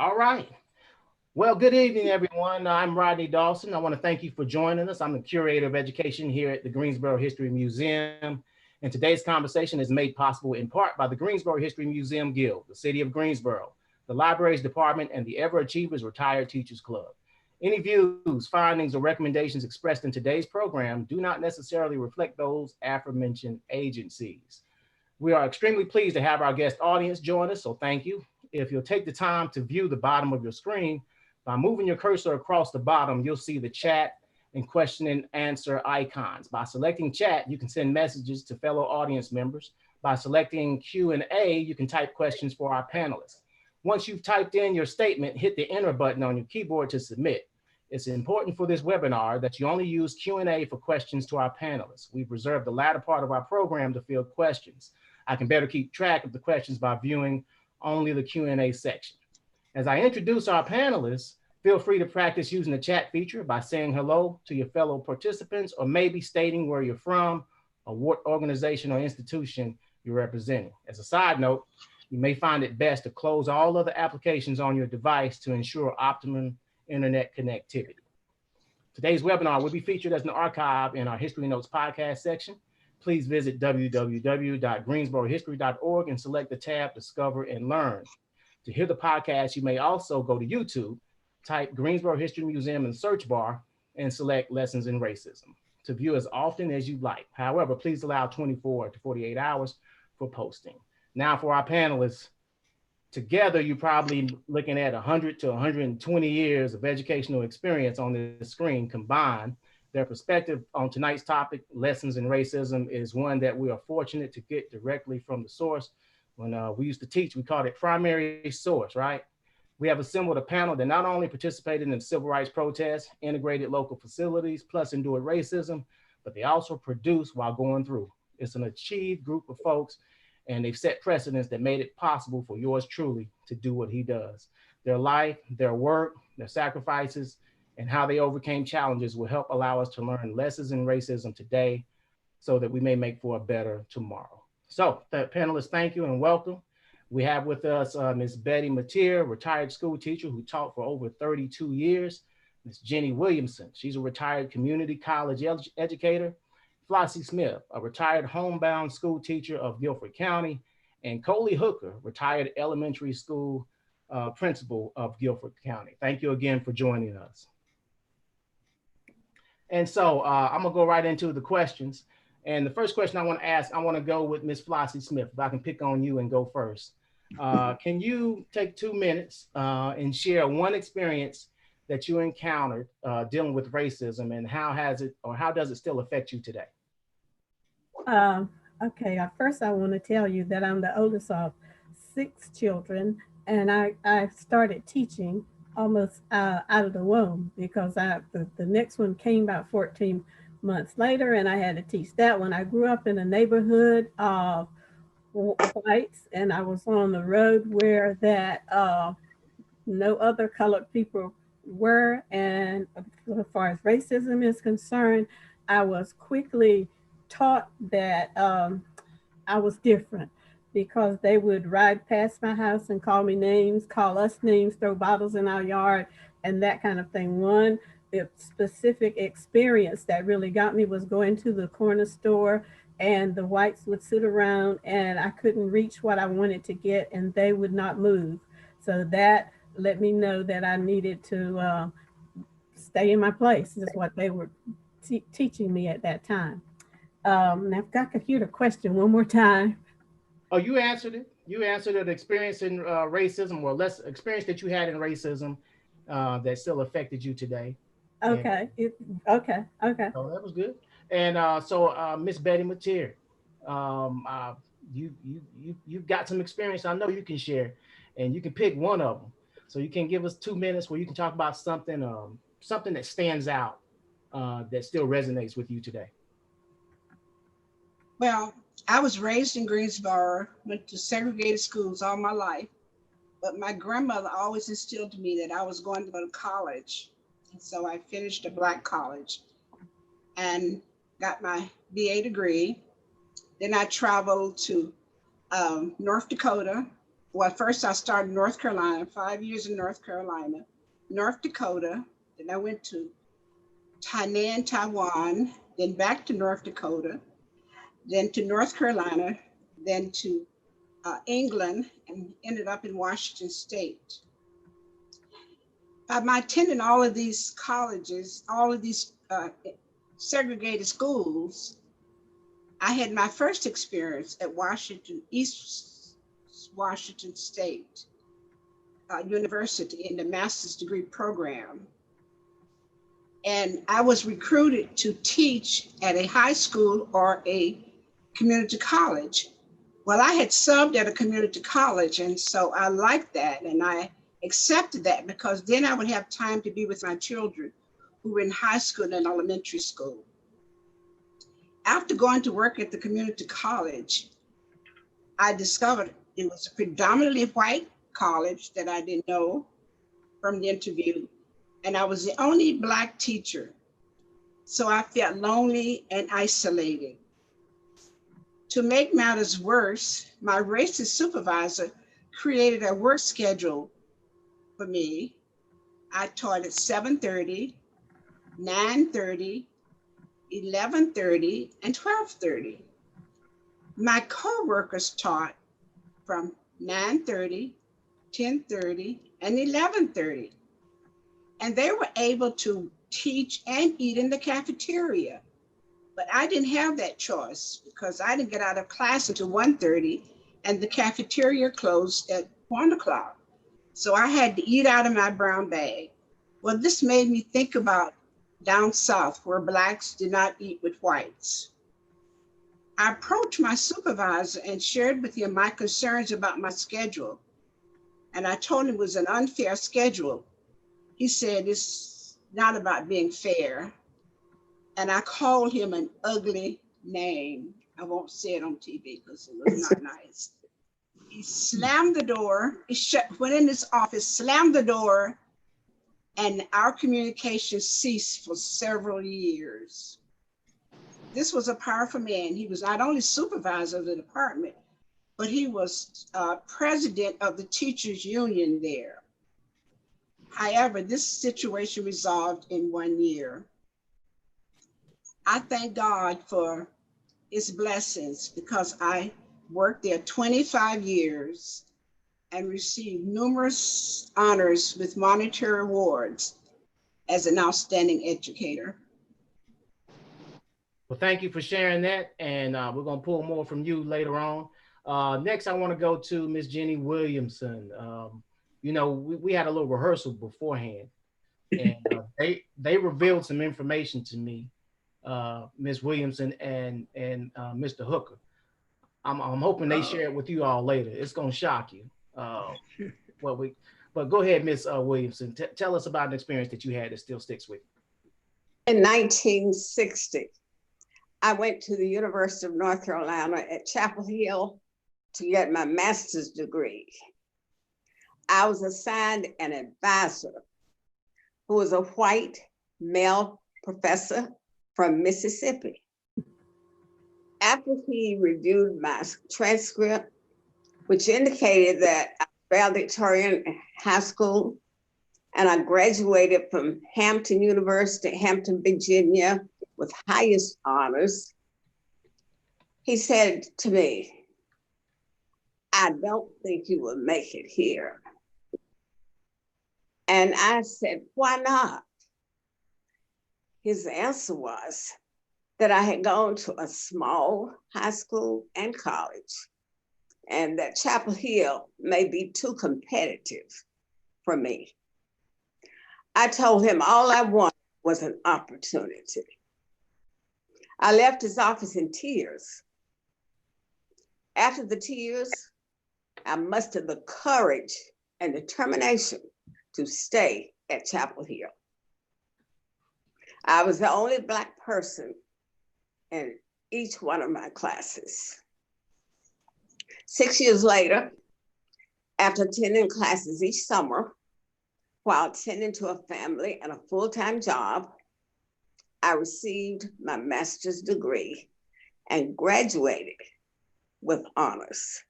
All right. Well, good evening, everyone. I'm Rodney Dawson. I want to thank you for joining us. I'm the curator of education here at the Greensboro History Museum. And today's conversation is made possible in part by the Greensboro History Museum Guild, the City of Greensboro, the Libraries Department, and the Ever Achievers Retired Teachers Club. Any views, findings, or recommendations expressed in today's program do not necessarily reflect those aforementioned agencies. We are extremely pleased to have our guest audience join us, so thank you. If you'll take the time to view the bottom of your screen, by moving your cursor across the bottom, you'll see the chat and question and answer icons. By selecting chat, you can send messages to fellow audience members. By selecting Q&A, you can type questions for our panelists. Once you've typed in your statement, hit the enter button on your keyboard to submit. It's important for this webinar that you only use Q&A for questions to our panelists. We've reserved the latter part of our program to field questions. I can better keep track of the questions by viewing only the Q&A section. As I introduce our panelists, feel free to practice using the chat feature by saying hello to your fellow participants or maybe stating where you're from or what organization or institution you're representing. As a side note, you may find it best to close all other applications on your device to ensure optimum internet connectivity. Today's webinar will be featured as an archive in our History Notes podcast section. Please visit www.greensborohistory.org and select the tab Discover and Learn. To hear the podcast, you may also go to YouTube, type Greensboro History Museum in the search bar, and select Lessons in Racism to view as often as you'd like. However, please allow 24 to 48 hours for posting. Now for our panelists, together you're probably looking at 100 to 120 years of educational experience on the screen combined. Their perspective on tonight's topic, Lessons in Racism, is one that we are fortunate to get directly from the source. When we used to teach, we called it primary source, right? We have assembled a panel that not only participated in civil rights protests, integrated local facilities, plus endured racism, but they also produced while going through. It's an achieved group of folks, and they've set precedents that made it possible for yours truly to do what he does. Their life, their work, their sacrifices, and how they overcame challenges will help allow us to learn lessons in racism today so that we may make for a better tomorrow. So, panelists, thank you and welcome. We have with us Ms. Bettye Mateer, retired school teacher who taught for over 32 years. Ms. Ginny Williamson, she's a retired community college educator. Flossie Smith, a retired homebound school teacher of Guilford County. And Coley Hooker, retired elementary school principal of Guilford County. Thank you again for joining us. And so I'm gonna go right into the questions. And the first question I want to ask, I want to go with Ms. Flossie Smith. If I can pick on you and go first. Can you take 2 minutes and share one experience that you encountered dealing with racism, and how has it, or how does it still affect you today? Okay, first I want to tell you that I'm the oldest of 6 children, and I started teaching almost out of the womb because the next one came about 14 months later, and I had to teach that one. I grew up in a neighborhood of whites, and I was on the road where that no other colored people were. And as far as racism is concerned, I was quickly taught that I was different because they would ride past my house and call me names, call us names, throw bottles in our yard, and that kind of thing. One specific experience that really got me was going to the corner store, and the whites would sit around and I couldn't reach what I wanted to get and they would not move. So that let me know that I needed to stay in my place, is what they were teaching me at that time. Now if I could hear the question one more time. Oh, you answered it. You answered it. Experience in racism, or less experience that you had in racism that still affected you today. Okay. Okay. So that was good. And Miss Bettye Mateer, you've got some experience. I know you can share, and you can pick one of them. So you can give us 2 minutes where you can talk about something something that stands out that still resonates with you today. Well, I was raised in Greensboro, went to segregated schools all my life, but my grandmother always instilled in me that I was going to go to college. And so I finished a Black college and got my BA degree. Then I traveled to North Dakota Well, first I started in North Carolina, 5 years in North Carolina, North Dakota. Then I went to Tainan, Taiwan, then back to North Dakota, then to North Carolina, then to England, and ended up in Washington State. By attending all of these colleges, all of these segregated schools, I had my first experience at East Washington State University in the master's degree program. And I was recruited to teach at a high school or a community college. Well, I had subbed at a community college, and so I liked that, and I accepted that because then I would have time to be with my children who were in high school and elementary school. After going to work at the community college, I discovered it was a predominantly white college that I didn't know from the interview, and I was the only Black teacher. So I felt lonely and isolated. To make matters worse, my racist supervisor created a work schedule for me. I taught at 7:30, 9:30, 11:30, and 12:30. My coworkers taught from 9:30, 10:30, and 11:30. And they were able to teach and eat in the cafeteria. But I didn't have that choice because I didn't get out of class until 1:30 and the cafeteria closed at 1 o'clock. So I had to eat out of my brown bag. Well, this made me think about down south where Blacks did not eat with whites. I approached my supervisor and shared with him my concerns about my schedule. And I told him it was an unfair schedule. He said, it's not about being fair. And I called him an ugly name. I won't say it on TV because it was not nice. He slammed the door, went in his office, slammed the door, and our communication ceased for several years. This was a powerful man. He was not only supervisor of the department, but he was president of the teachers union there. However, this situation resolved in 1 year. I thank God for his blessings because I worked there 25 years and received numerous honors with monetary awards as an outstanding educator. Well, thank you for sharing that. And we're going to pull more from you later on. Next, I want to go to Miss Ginny Williamson. You know, we had a little rehearsal beforehand, and they revealed some information to me, Miss Williamson and Mr. Hooker. I'm hoping they share it with you all later. It's gonna shock you. But go ahead, Miss Williamson. Tell us about an experience that you had that still sticks with you. In 1960, I went to the University of North Carolina at Chapel Hill to get my master's degree. I was assigned an advisor who was a white male professor from Mississippi. After he reviewed my transcript, which indicated that I valedictorian in high school, and I graduated from Hampton University, Hampton, Virginia, with highest honors, he said to me, I don't think you will make it here. And I said, why not? His answer was that I had gone to a small high school and college, and that Chapel Hill may be too competitive for me. I told him all I wanted was an opportunity. I left his office in tears. After the tears, I mustered the courage and determination to stay at Chapel Hill. I was the only Black person in each one of my classes. 6 years later, after attending classes each summer, while tending to a family and a full-time job, I received my master's degree and graduated with honors.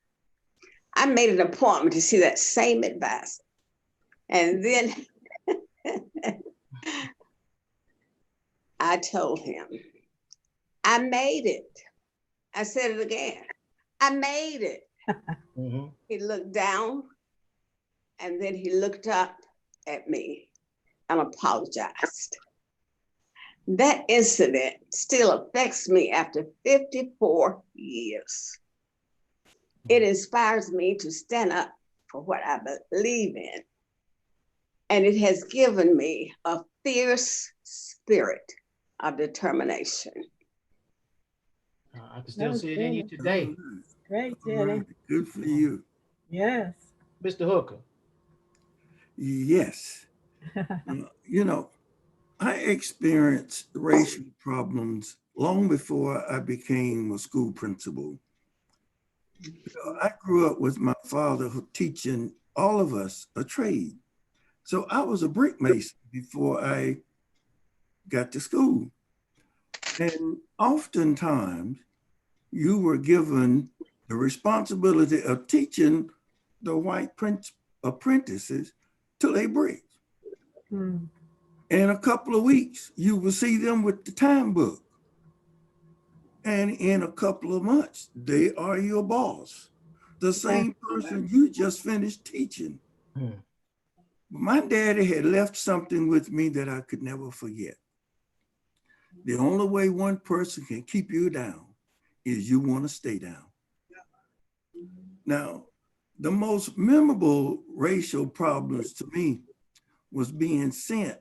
I made an appointment to see that same advisor. And then I told him, I made it. I said it again. I made it. Mm-hmm. He looked down and then he looked up at me and apologized. That incident still affects me after 54 years. It inspires me to stand up for what I believe in. And it has given me a fierce spirit of determination. I can still see it in you today. Great, All Jenny. right. Good for you. Yes. Mr. Hooker. Yes. You know, I experienced racial problems long before I became a school principal. I grew up with my father teaching all of us a trade. So I was a brick mason before I got to school. And oftentimes you were given the responsibility of teaching the white apprentices to lay bricks. Mm. In a couple of weeks, you will see them with the time book. And in a couple of months, they are your boss, the same person you just finished teaching. Hmm. My daddy had left something with me that I could never forget. The only way one person can keep you down is you want to stay down. Now, the most memorable racial problems to me was being sent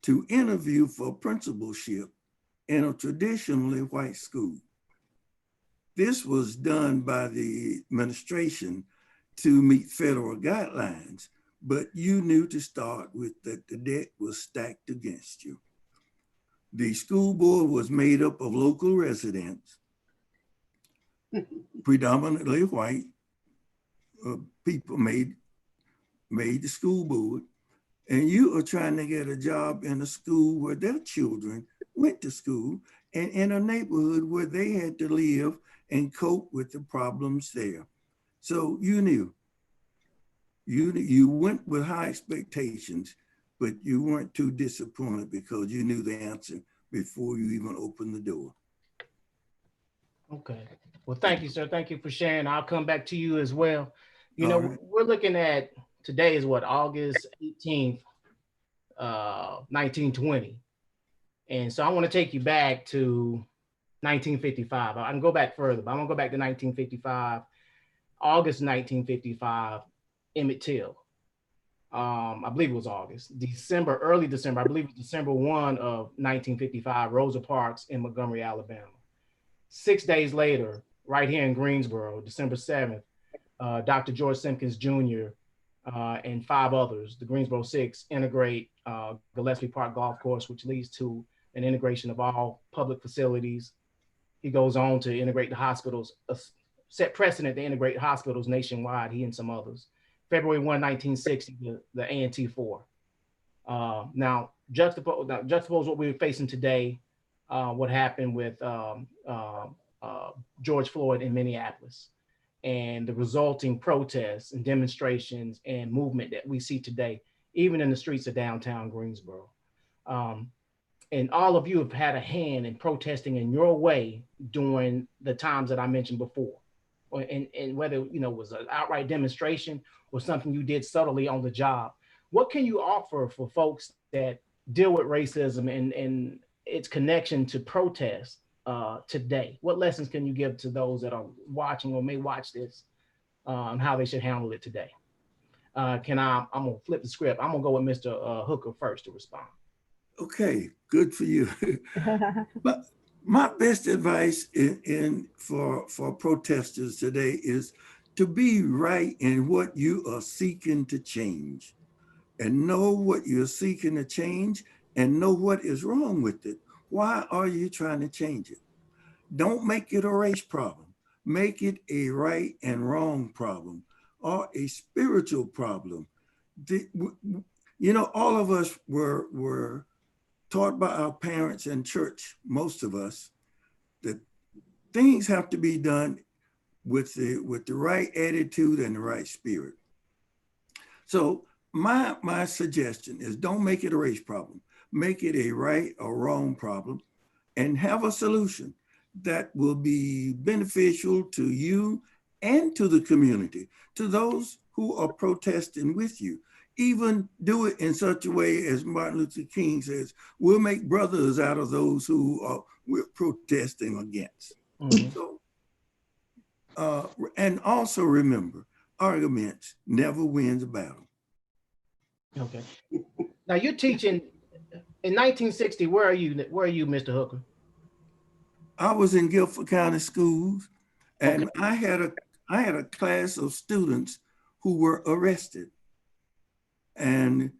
to interview for principalship in a traditionally white school. This was done by the administration to meet federal guidelines, but you knew to start with that the deck was stacked against you. The school board was made up of local residents, predominantly white people made the school board, and you are trying to get a job in a school where their children went to school and in a neighborhood where they had to live and cope with the problems there. So you knew, you went with high expectations, but you weren't too disappointed because you knew the answer before you even opened the door. Okay. Well, thank you, sir. Thank you for sharing. I'll come back to you as well. You All know, right. we're looking at today is what, August 18th, 1920. And so I want to take you back to 1955. I can go back further, but I'm gonna go back to 1955, August 1955, Emmett Till. I believe it was August, December, early December. I believe it was December 1 of 1955, Rosa Parks in Montgomery, Alabama. 6 days later, right here in Greensboro, December 7th, Dr. George Simpkins Jr. And 5 others, the Greensboro Six, integrate Gillespie Park Golf Course, which leads to an integration of all public facilities. He goes on to integrate the hospitals, set precedent to integrate hospitals nationwide, he and some others. February 1, 1960, the A&T 4. Now, juxtapose what we're facing today, what happened with George Floyd in Minneapolis, and the resulting protests and demonstrations and movement that we see today, even in the streets of downtown Greensboro. And all of you have had a hand in protesting in your way during the times that I mentioned before. And whether, you know, it was an outright demonstration or something you did subtly on the job. What can you offer for folks that deal with racism and its connection to protest today? What lessons can you give to those that are watching or may watch this on how they should handle it today? I'm gonna flip the script. I'm gonna go with Mr. Hooker first to respond. Okay, good for you. But my best advice for protesters today is to be right in what you are seeking to change, and know what you're seeking to change and know what is wrong with it. Why are you trying to change it? Don't make it a race problem. Make it a right and wrong problem or a spiritual problem. You know, all of us were taught by our parents in church, most of us, that things have to be done with the right attitude and the right spirit. So my suggestion is don't make it a race problem. Make it a right or wrong problem and have a solution that will be beneficial to you and to the community, to those who are protesting with you. Even do it in such a way, as Martin Luther King says, we'll make brothers out of those who we're protesting against. Mm-hmm. So, and also remember, arguments never wins a battle. Okay. Now you're teaching in 1960. Where are you, Mr. Hooker? I was in Guilford County Schools, and okay. I had a class of students who were arrested, and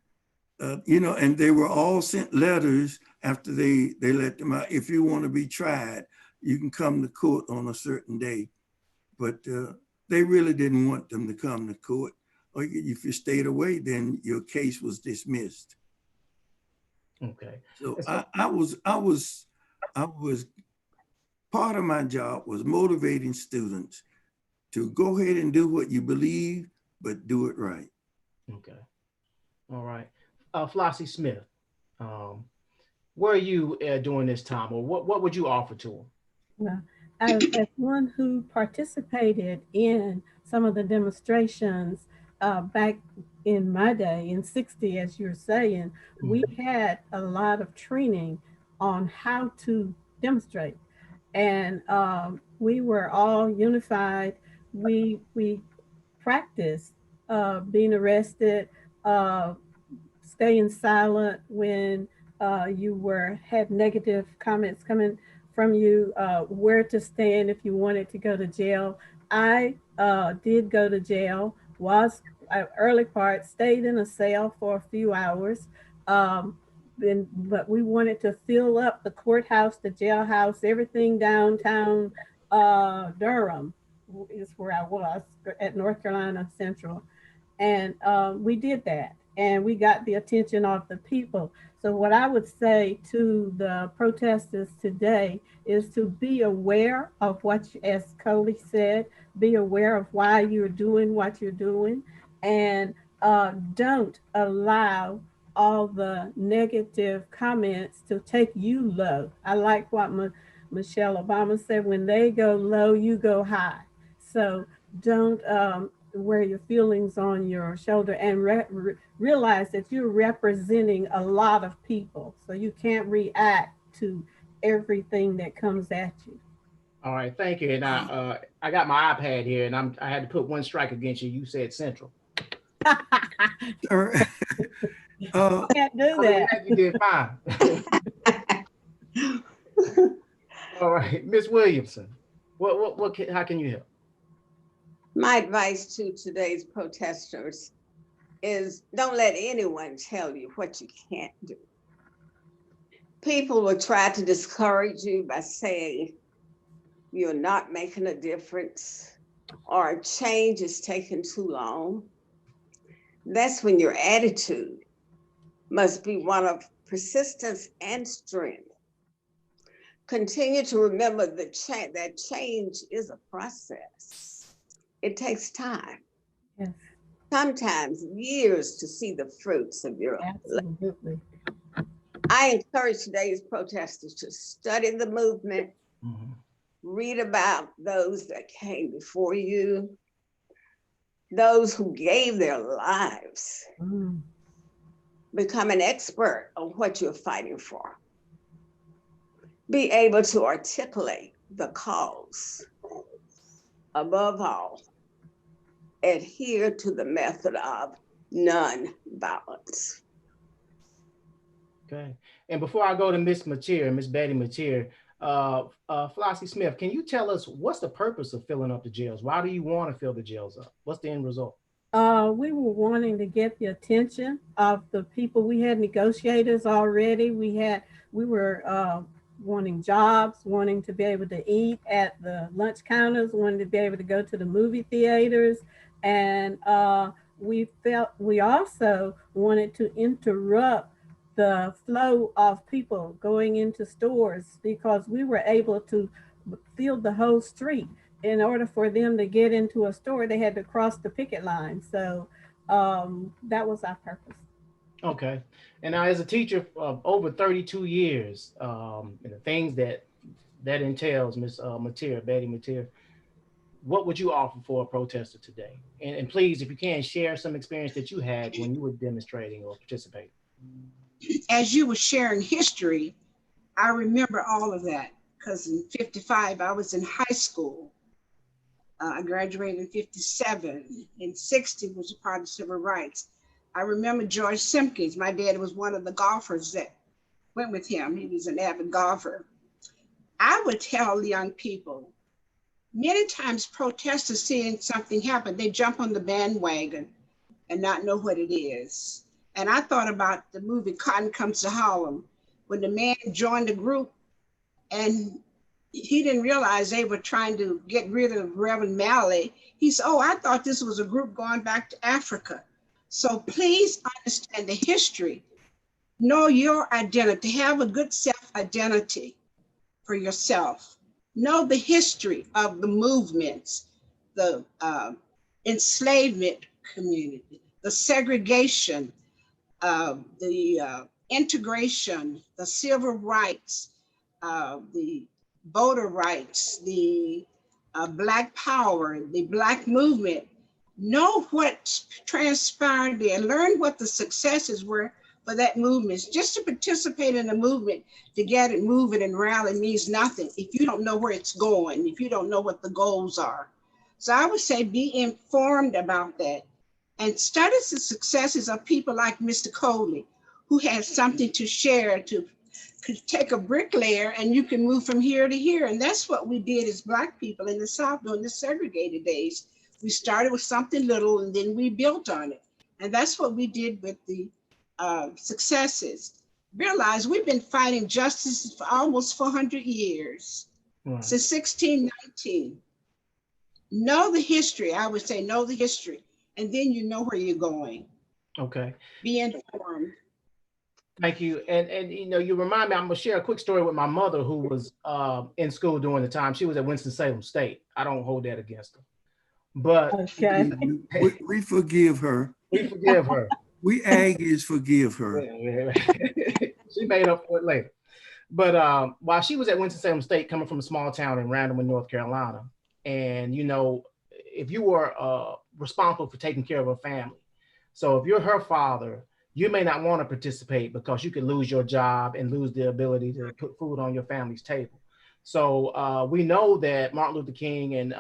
and they were all sent letters after they let them out. If you want to be tried, you can come to court on a certain day, but they really didn't want them to come to court. Or if you stayed away, then your case was dismissed. Okay. So I was part of my job was motivating students to go ahead and do what you believe, but do it right. Okay. All right. Flossie Smith, where are you during this time, or what would you offer to them? Well, as one who participated in some of the demonstrations back in my day, in 60, as you're saying, we had a lot of training on how to demonstrate. And we were all unified. We practiced being arrested, staying silent when you had negative comments coming from you, where to stand if you wanted to go to jail. I did go to jail, was early part, stayed in a cell for a few hours. But we wanted to fill up the courthouse, the jailhouse, everything downtown Durham is where I was at North Carolina Central. And we did that, and we got the attention of the people. So what I would say to the protesters today is to be aware of what, as Coley said, be aware of why you're doing what you're doing, and don't allow all the negative comments to take you low. I like what Michelle Obama said, when they go low, you go high. So don't wear your feelings on your shoulder, and realize that you're representing a lot of people. So you can't react to everything that comes at you. All right, thank you. And I got my iPad here, and I had to put one strike against you. You said Central. Can't do that. You did fine. All right, Miss Williamson, how can you help? My advice to today's protesters is don't let anyone tell you what you can't do. People will try to discourage you by saying you're not making a difference or change is taking too long. That's when your attitude must be one of persistence and strength. Continue to remember that change is a process. It takes time. Yes. Sometimes years to see the fruits of your Absolutely. I encourage today's protesters to study the movement, read about those that came before you, those who gave their lives. Become an expert on what you're fighting for. Be able to articulate the cause. Above all, adhere to the method of non-violence. Okay. And before I go to Miss Bettye Mateer, Flossie Smith, can you tell us what's the purpose of filling up the jails? Why do you want to fill the jails up? What's the end result? We were wanting to get the attention of the people. We had negotiators already. We were wanting jobs, wanting to be able to eat at the lunch counters, wanting to be able to go to the movie theaters. And we also wanted to interrupt the flow of people going into stores, because we were able to fill the whole street. in order for them to get into a store, they had to cross the picket line. So that was our purpose. Okay. And now, as a teacher of over 32 years, and the things that entails, Miss Mateer, Bettye Mateer, what would you offer for a protester today? And please, if you can, share some experience that you had when you were demonstrating or participating. As you were sharing history, I remember all of that because in 55, I was in high school. I graduated in 57. In 60 was a part of civil rights. I remember George Simpkins. My dad was one of the golfers that went with him. He was an avid golfer. I would tell young people, many times protesters seeing something happen, they jump on the bandwagon and not know what it is. And I thought about the movie Cotton Comes to Harlem, when the man joined the group and he didn't realize they were trying to get rid of Reverend Malley. He said, oh, I thought this was a group going back to Africa. So please understand the history, know your identity, have a good self-identity for yourself. Know the history of the movements, the enslavement community, the segregation, the integration, the civil rights, the voter rights, the Black Power, the Black movement. Know what transpired there, learn what the successes were for that movement. Just to participate in a movement, to get it moving and rally means nothing if you don't know where it's going, if you don't know what the goals are. So I would say be informed about that and study the successes of people like Mr. Coley, who has something to share, to take a bricklayer and you can move from here to here. And that's what we did as Black people in the South during the segregated days. We started with something little and then we built on it. And that's what we did with the successes. Realize we've been fighting justice for almost 400 years, right, since 1619. Know the history. I would say know the history, and then you know where you're going. Okay. Be informed. Thank you. And you know, you remind me, I'm gonna share a quick story with my mother who was in school during the time. She was at Winston-Salem State. I don't hold that against her. But okay. we forgive her. We forgive her. We Aggies forgive her. She made up for it later. But while she was at Winston-Salem State, coming from a small town in Randleman, North Carolina, and you know, if you were responsible for taking care of a family, so if you're her father, you may not want to participate because you could lose your job and lose the ability to put food on your family's table. So we know that Martin Luther King and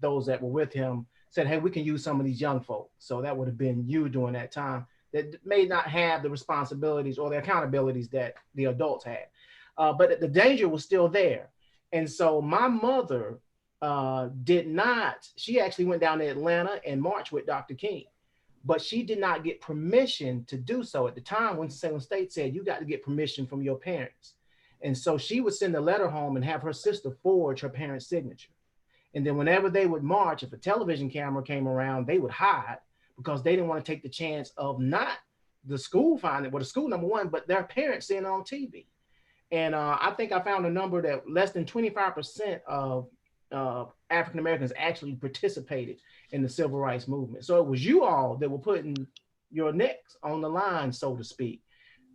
those that were with him said, hey, we can use some of these young folks. So that would have been you during that time that may not have the responsibilities or the accountabilities that the adults had. But the danger was still there. And so my mother did not, she actually went down to Atlanta and marched with Dr. King, but she did not get permission to do so. At the time, Winston-Salem State said, you got to get permission from your parents. And so she would send a letter home and have her sister forge her parents' signature. And then whenever they would march, if a television camera came around, they would hide because they didn't want to take the chance of not the school finding, well, the school number one, but their parents seeing it on TV. And I think I found a number that less than 25% of African-Americans actually participated in the civil rights movement. So it was you all that were putting your necks on the line, so to speak.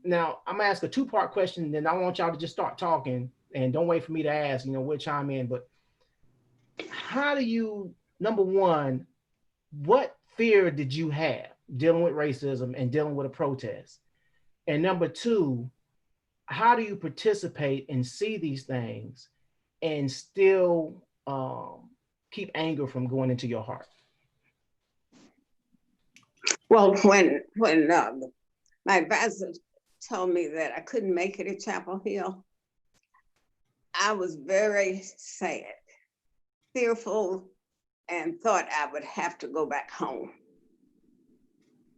Now, I'm gonna ask a two-part question, and then I want y'all to just start talking, and don't wait for me to ask, you know, we'll chime in. But how do you, number one, what fear did you have dealing with racism and dealing with a protest? And number two, how do you participate and see these things and still keep anger from going into your heart? Well, when my advisor told me that I couldn't make it at Chapel Hill, I was very sad, fearful, and thought I would have to go back home.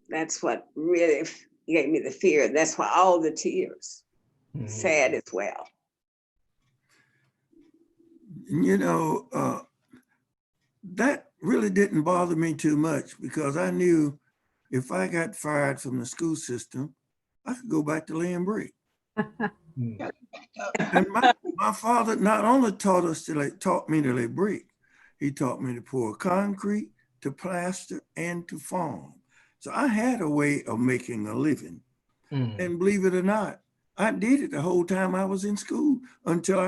That's what really gave me the fear. That's why all the tears, sad as well. You know, that really didn't bother me too much because I knew if I got fired from the school system, I could go back to laying brick. And my father not only taught me to lay brick, He taught me to pour concrete, to plaster, and to farm. So I had a way of making a living. And believe it or not, I did it the whole time I was in school until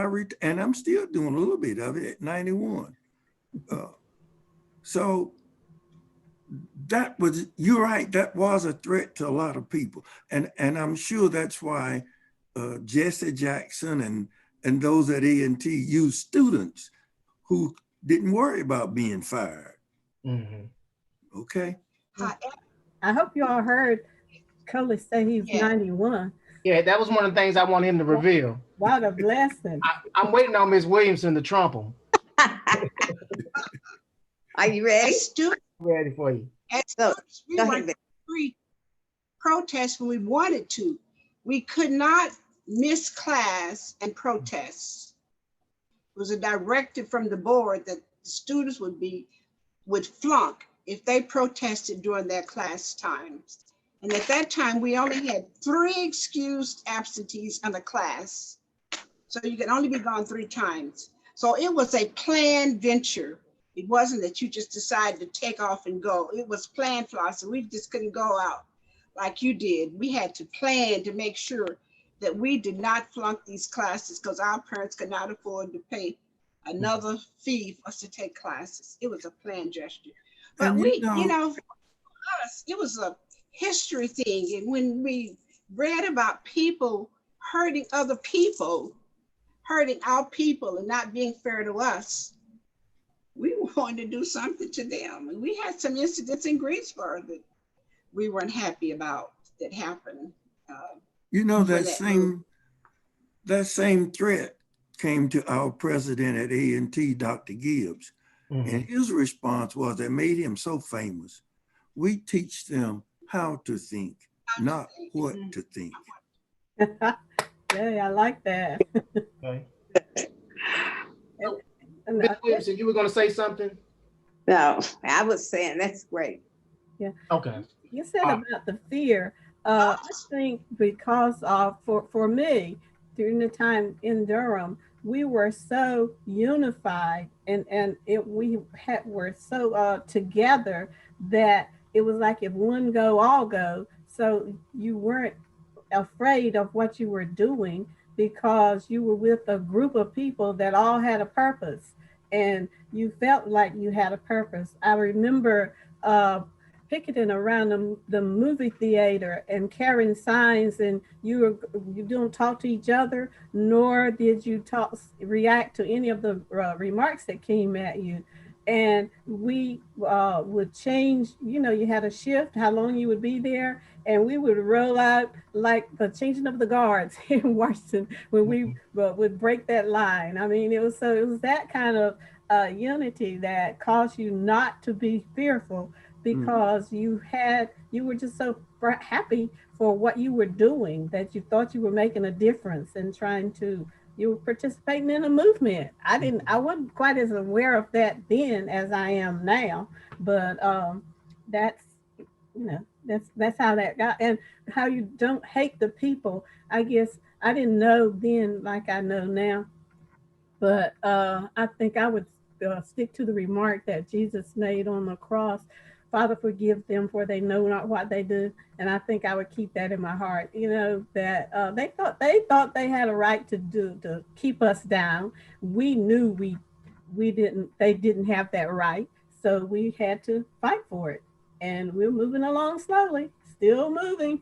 and I'm still doing a little bit of it at 91. So you're right, that was a threat to a lot of people. And I'm sure that's why Jesse Jackson and those at A&T used students who didn't worry about being fired. Okay. I hope you all heard Coley say he's 91. Yeah, that was one of the things I want him to reveal. What a blessing. I'm waiting on Miss Williamson to trump him. Are you ready? Ready for you. We were free protests when we wanted to. We could not miss class and protest. It was a directive from the board that the students would flunk if they protested during their class times. And at that time, we only had 3 excused absentees in the class. So you could only be gone 3 times. So it was a planned venture. It wasn't that you just decided to take off and go. It was planned, Flossie. We just couldn't go out like you did. We had to plan to make sure that we did not flunk these classes because our parents could not afford to pay another fee for us to take classes. It was a planned gesture. But for us, it was a history thing. And when we read about people hurting other people, hurting our people and not being fair to us, we wanted to do something to them. And we had some incidents in Greensboro that we weren't happy about that happened. That same threat came to our president at A&T, Dr. Gibbs. And his response was that made him so famous. We teach them how to think, not what to think. Yeah, I like that. Okay. Ms. Williamson, you were going to say something? No, I was saying that's great. Yeah. Okay. You said about the fear. I think because for me, during the time in Durham, we were so unified and were so together that it was like if one go, all go. So you weren't afraid of what you were doing because you were with a group of people that all had a purpose and you felt like you had a purpose. I remember picketing around the movie theater and carrying signs, and you don't talk to each other, nor did you react to any of the remarks that came at you. And we would change, you had a shift, how long you would be there, and we would roll out like the changing of the guards in Washington when we would break that line. I mean, it was that kind of unity that caused you not to be fearful because you were just so happy for what you were doing that you thought you were making a difference and you were participating in a movement. I wasn't quite as aware of that then as I am now, but that's how that got, and how you don't hate the people. I guess I didn't know then like I know now, but I think I would stick to the remark that Jesus made on the cross. Father, forgive them, for they know not what they do. And I think I would keep that in my heart. That they thought they had a right to keep us down. We knew we didn't. They didn't have that right, so we had to fight for it. And we're moving along slowly, still moving.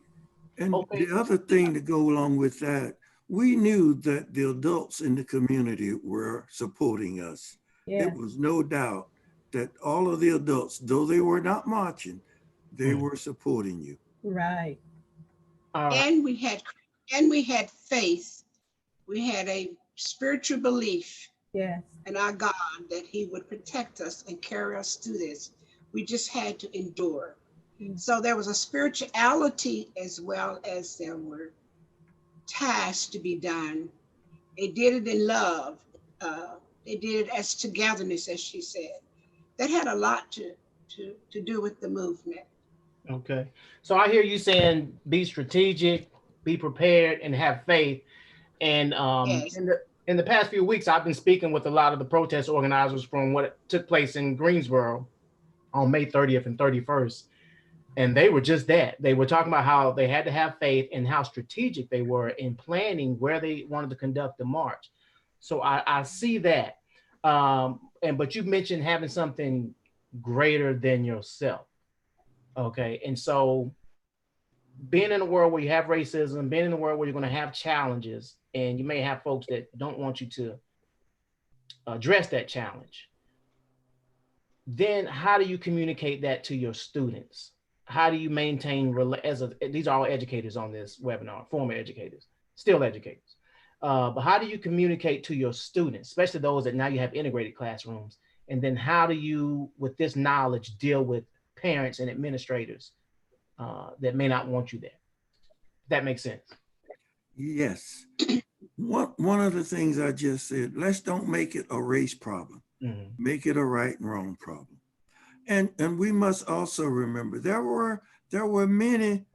And the other thing to go along with that, we knew that the adults in the community were supporting us. Yeah. There was no doubt that all of the adults, though they were not marching, they were supporting you. Right. And we had faith. We had a spiritual belief in our God that he would protect us and carry us through this. We just had to endure. So there was a spirituality as well as there were tasks to be done. They did it in love. They did it as togetherness, as she said. That had a lot to do with the movement. Okay. So I hear you saying be strategic, be prepared, and have faith. And yes. In the past few weeks, I've been speaking with a lot of the protest organizers from what took place in Greensboro on May 30th and 31st. And they were just that. They were talking about how they had to have faith and how strategic they were in planning where they wanted to conduct the march. So I see that. But you mentioned having something greater than yourself. Okay. And so being in a world where you have racism, being in a world where you're going to have challenges, and you may have folks that don't want you to address that challenge, then how do you communicate that to your students? How do you maintain, these are all educators on this webinar, former educators, still educators. But how do you communicate to your students, especially those that now you have integrated classrooms? And then how do you, with this knowledge, deal with parents and administrators that may not want you there? That makes sense. Yes. One of the things I just said, let's don't make it a race problem. Mm-hmm. Make it a right and wrong problem. And we must also remember there were many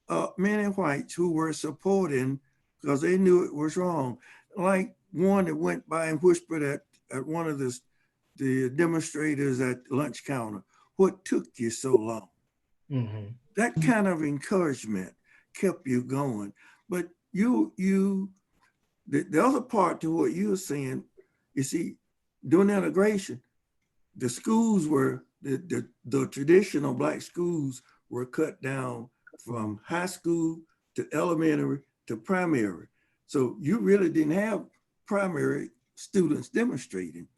whites who were supporting because they knew it was wrong. Like one that went by and whispered at one of the demonstrators at the lunch counter, "What took you so long?" Mm-hmm. That kind of encouragement kept you going. But the other part to what you were saying, you see, during integration, the schools were, the traditional Black schools were cut down from high school to elementary to primary. So you really didn't have primary students demonstrating.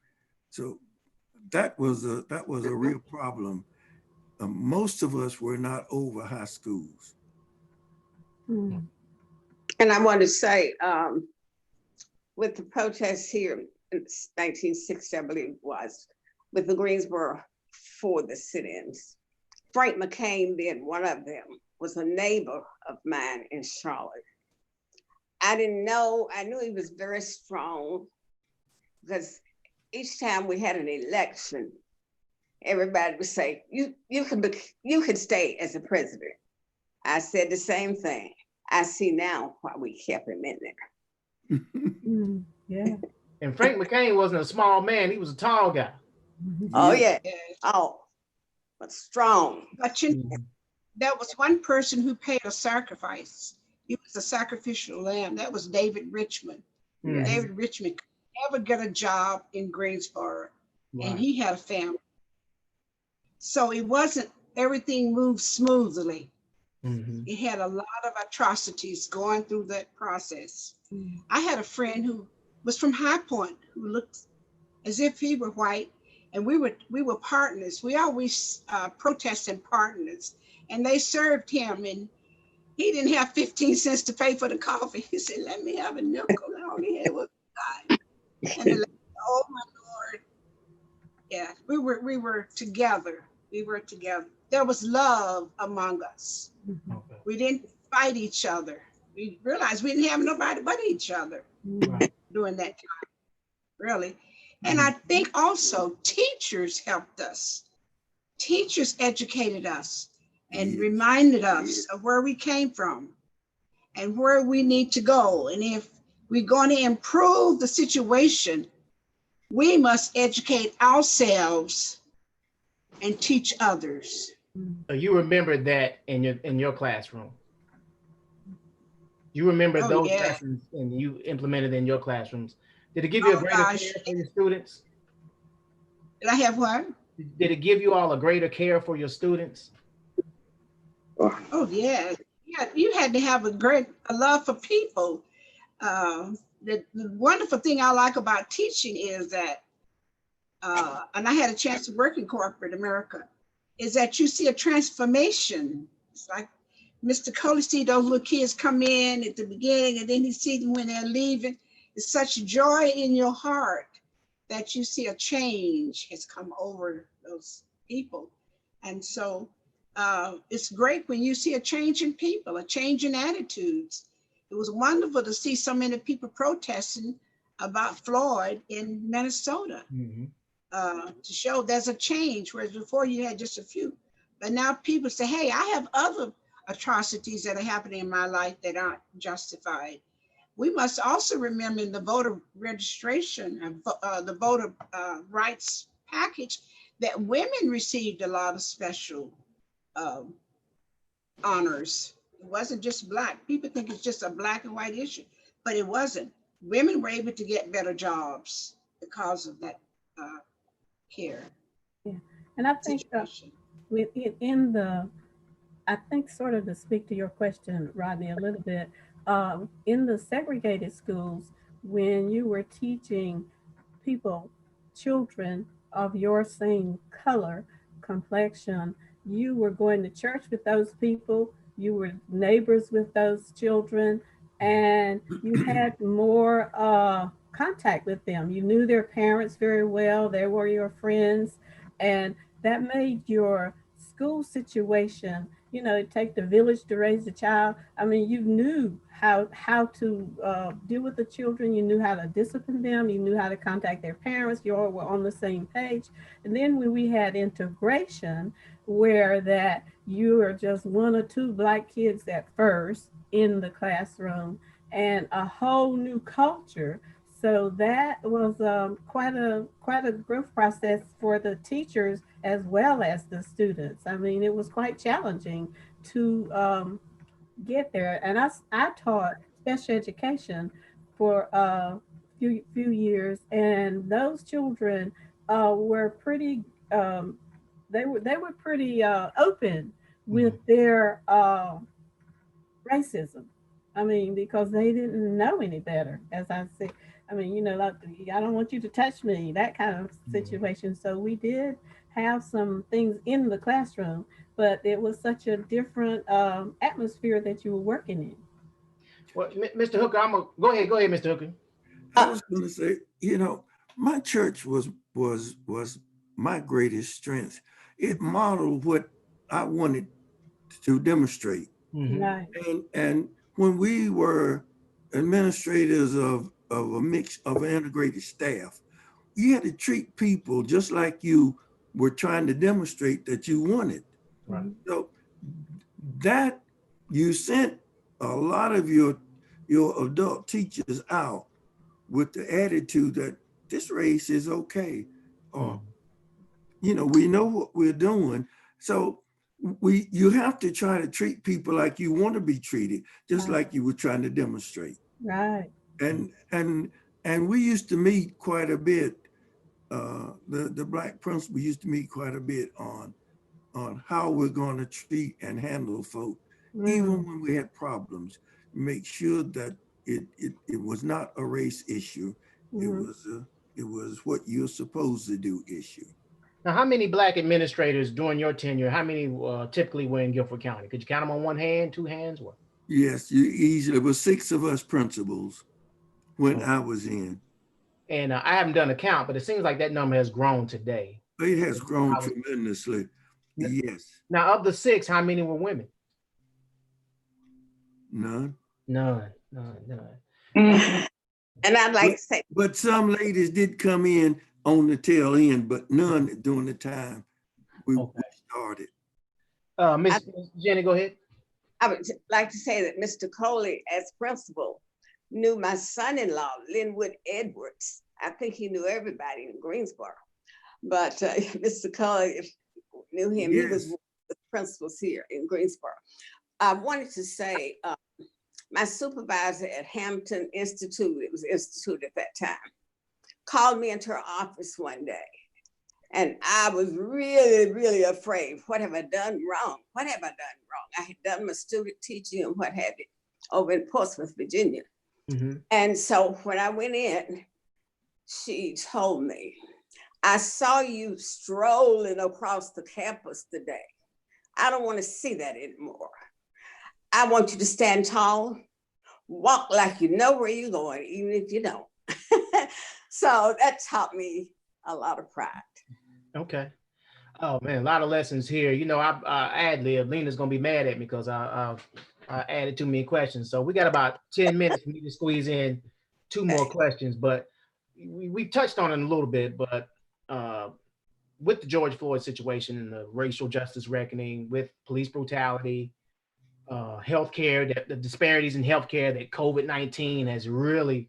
So that was a real problem. Most of us were not over high schools. Mm. And I want to say, with the protests here in 1960, I believe it was, with the Greensboro for the sit-ins, Frank McCain being one of them, was a neighbor of mine in Charlotte. I didn't know, I knew he was very strong because each time we had an election, everybody would say, you can stay as a president. I said the same thing. I see now why we kept him in there. Yeah. And Frank McCain wasn't a small man. He was a tall guy. Oh, yeah. Oh, but strong. But there was one person who paid a sacrifice. He was a sacrificial lamb. That was David Richmond. Mm-hmm. David Richmond could never get a job in Greensboro. Right. And he had a family. So it wasn't, everything moved smoothly. Mm-hmm. He had a lot of atrocities going through that process. Mm-hmm. I had a friend who was from High Point who looked as if he were white, and we were partners. We always protested partners, and they served him, and he didn't have 15 cents to pay for the coffee. He said, "Let me have a nickel." I only had one guy. And oh my Lord, yeah, we were together. We were together. There was love among us. Okay. We didn't fight each other. We realized we didn't have nobody but each other during that time, really. And I think also teachers helped us. Teachers educated us and reminded us of where we came from and where we need to go. And if we're going to improve the situation, we must educate ourselves and teach others. So you remember that in your classroom. You remember those lessons and you implemented in your classrooms. Did it give you a greater care for your students? Did I have what? Did it give you all a greater care for your students? Oh yeah. You had to have a love for people. The wonderful thing I like about teaching is that, and I had a chance to work in corporate America, is that you see a transformation. It's like Mr. Coley see those little kids come in at the beginning, and then he sees them when they're leaving. It's such joy in your heart that you see a change has come over those people. And so it's great when you see a change in people, a change in attitudes. It was wonderful to see so many people protesting about Floyd in Minnesota. Mm-hmm. To show there's a change, whereas before you had just a few. But now people say, hey, I have other atrocities that are happening in my life that aren't justified. We must also remember in the voter registration and the voter rights package that women received a lot of special honors. It wasn't just Black. People think it's just a black and white issue, but it wasn't. Women were able to get better jobs because of that care. Yeah. And I think in the, I think sort of to speak to your question, Rodney, a little bit, in the segregated schools, when you were teaching people, children of your same color, complexion, you were going to church with those people, you were neighbors with those children, and you had more contact with them. You knew their parents very well, they were your friends, and that made your school situation, you know, it take the village to raise a child. I mean, you knew how to deal with the children. You knew how to discipline them. You knew how to contact their parents. You all were on the same page. And then when we had integration, where that you are just one or two Black kids at first in the classroom, and a whole new culture. So that was quite a growth process for the teachers as well as the students. I mean, it was quite challenging to get there. And I taught special education for a few years, and those children were pretty. They were pretty open with their racism. I mean, because they didn't know any better, as I said. I mean, you know, like, I don't want you to touch me, that kind of situation. So we did have some things in the classroom, but it was such a different atmosphere that you were working in. Well, Mr. Hooker, go ahead, Mr. Hooker. I was going to say, you know, my church was my greatest strength. It modeled what I wanted to demonstrate. Right. And when we were administrators of a mix of an integrated staff, you had to treat people just like you were trying to demonstrate that you wanted. Right. So that you sent a lot of your adult teachers out with the attitude that this race is okay. You know, we know what we're doing. So you have to try to treat people like you want to be treated, just like you were trying to demonstrate. Right. And we used to meet quite a bit. The Black principal used to meet quite a bit on how we're going to treat and handle folk, even when we had problems. Make sure that it was not a race issue. It was what you're supposed to do issue. Now, how many Black administrators during your tenure, how many typically were in Guilford County? Could you count them on one hand, two hands? What? Yes, you easily. There were 6 of us principals when I was in. And I haven't done a count, but it seems like that number has grown today. It has grown tremendously. Yes. Now, of the 6, how many were women? None. And I'd like to say, but some ladies did come in on the tail end, but none during the time we started. Miss Jenny, go ahead. I would like to say that Mr. Coley, as principal, knew my son-in-law, Linwood Edwards. I think he knew everybody in Greensboro, but Mr. Coley knew him. Yes. He was one of the principals here in Greensboro. I wanted to say, my supervisor at Hampton Institute, it was Institute at that time, called me into her office one day. And I was really, really afraid. What have I done wrong? What have I done wrong? I had done my student teaching and what have you over in Portsmouth, Virginia. And so when I went in, she told me, I saw you strolling across the campus today. I don't want to see that anymore. I want you to stand tall, walk like you know where you're going, even if you don't. So that taught me a lot of pride. Okay. Oh man, a lot of lessons here. You know, I ad-lib. Lena's gonna be mad at me because I added too many questions. So we got about 10 minutes for me to squeeze in 2 more questions, but we touched on it a little bit, but with the George Floyd situation and the racial justice reckoning, with police brutality, healthcare, the disparities in healthcare that COVID-19 has really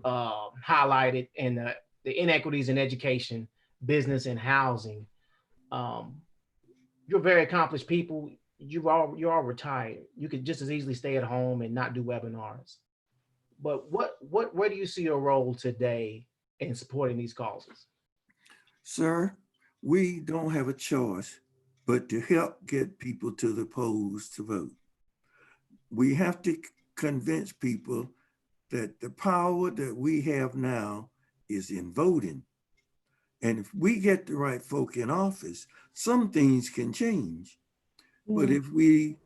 highlighted, and the inequities in education, business, and housing. Um, you're very accomplished people. You're all retired. You could just as easily stay at home and not do webinars. But where do you see your role today in supporting these causes? Sir, we don't have a choice but to help get people to the polls to vote. We have to convince people that the power that we have now is in voting. And if we get the right folk in office, some things can change. But if we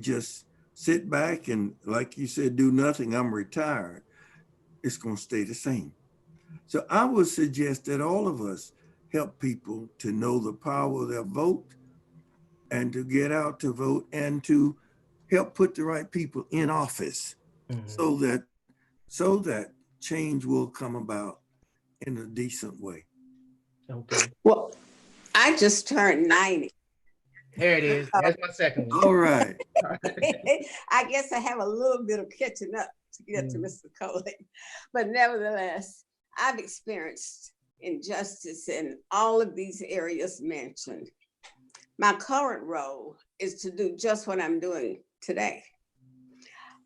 just sit back and, like you said, do nothing, I'm retired, it's going to stay the same. So I would suggest that all of us help people to know the power of their vote and to get out to vote and to help put the right people in office, so that change will come about in a decent way. Okay. Well, I just turned 90. There it is. That's my second one. All right. I guess I have a little bit of catching up to get to Mr. Coley. But nevertheless, I've experienced injustice in all of these areas mentioned. My current role is to do just what I'm doing today.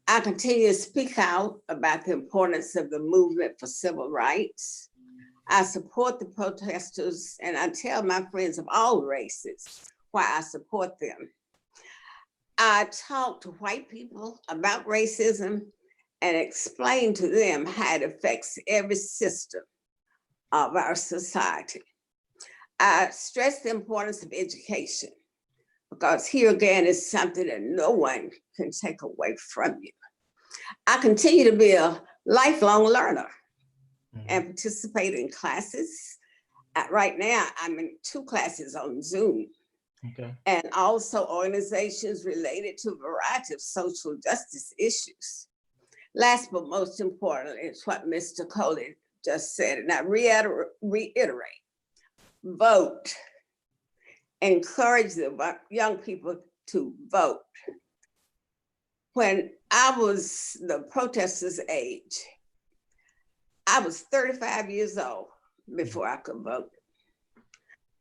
I continue to speak out about the importance of the movement for civil rights. I support the protesters, and I tell my friends of all races why I support them. I talk to white people about racism and explain to them how it affects every system of our society. I stress the importance of education, because here again is something that no one can take away from you. I continue to be a lifelong learner and participate in classes. Right now, I'm in 2 classes on Zoom. Okay. And also organizations related to a variety of social justice issues. Last but most important is what Mr. Coley just said, and I reiterate, vote. Encourage the young people to vote. When I was the protesters' age, I was 35 years old before I could vote.